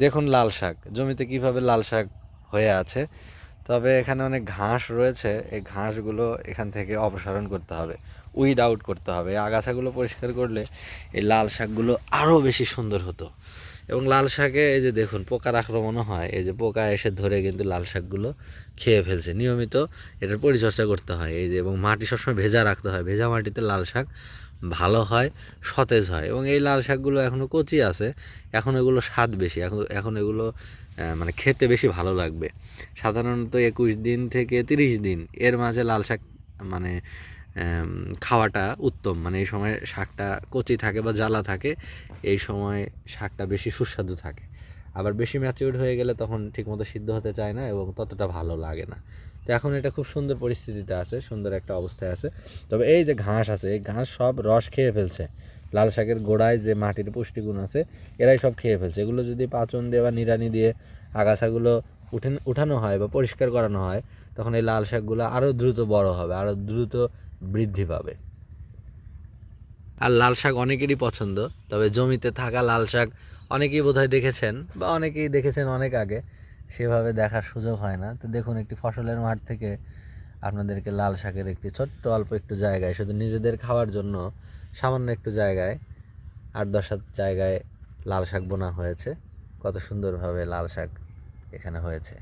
দেখুন লাল শাক জমিতে কিভাবে লাল শাক হয়ে আছে। তবে এখানে অনেক ঘাস রয়েছে, এই ঘাসগুলো এখান থেকে অপসারণ করতে হবে, উইড আউট করতে হবে। এই আগাছাগুলো পরিষ্কার করলে এই লাল শাকগুলো আরও বেশি সুন্দর হতো। এবং লাল শাকে এই যে দেখুন পোকার আক্রমণও হয়, এই যে পোকা এসে ধরে কিন্তু লাল শাকগুলো খেয়ে ফেলছে। নিয়মিত এটার পরিচর্যা করতে হয়, এই যে এবং মাটি সবসময় ভেজা রাখতে হয়। ভেজা মাটিতে লাল শাক ভালো হয়, সতেজ হয়। এবং এই লাল শাকগুলো এখনও কচি আছে, এখন এগুলো স্বাদ বেশি, এখন এখন এগুলো মানে খেতে বেশি ভালো লাগবে। সাধারণত 21 দিন থেকে 30 দিন এর মাঝে লাল শাক মানে খাওয়াটা উত্তম। মানে এই সময় শাকটা কচি থাকে বা জ্বালা থাকে, এই সময় শাকটা বেশি সুস্বাদু থাকে। আবার বেশি ম্যাচিউরড হয়ে গেলে তখন ঠিকমতো সিদ্ধ হতে চায় না এবং ততটা ভালো লাগে না। তো এখন এটা খুব সুন্দর পরিস্থিতিতে আছে, সুন্দর একটা অবস্থায় আছে। তবে এই যে ঘাস আছে, এই ঘাস সব রস খেয়ে ফেলছে। লাল শাকের গোড়ায় যে মাটির পুষ্টিগুণ আছে এরাই সব খেয়ে ফেলছে। এগুলো যদি পাচন দিয়ে বা নিড়ানি দিয়ে আগাছাগুলো উঠানো হয় বা পরিষ্কার করানো হয়, তখন এই লাল শাকগুলো আরও দ্রুত বড় হবে, আরও দ্রুত বৃদ্ধি পাবে। আর লাল শাক অনেকেরই পছন্দ। তবে জমিতে থাকা লাল শাক অনেকেই বোধহয় দেখেছেন বা অনেকেই দেখেছেন অনেক আগে, সেভাবে দেখার সুযোগ হয় না। তো দেখুন একটি ফসলের মাঠ থেকে আপনাদেরকে লাল শাকের একটি ছোট্ট অল্প একটু জায়গায়, শুধু নিজেদের খাওয়ার জন্য সামান্য একটু জায়গায় 8-10 হাত জায়গায় লাল শাক বোনা হয়েছে। কত সুন্দরভাবে লাল শাক এখানে হয়েছে।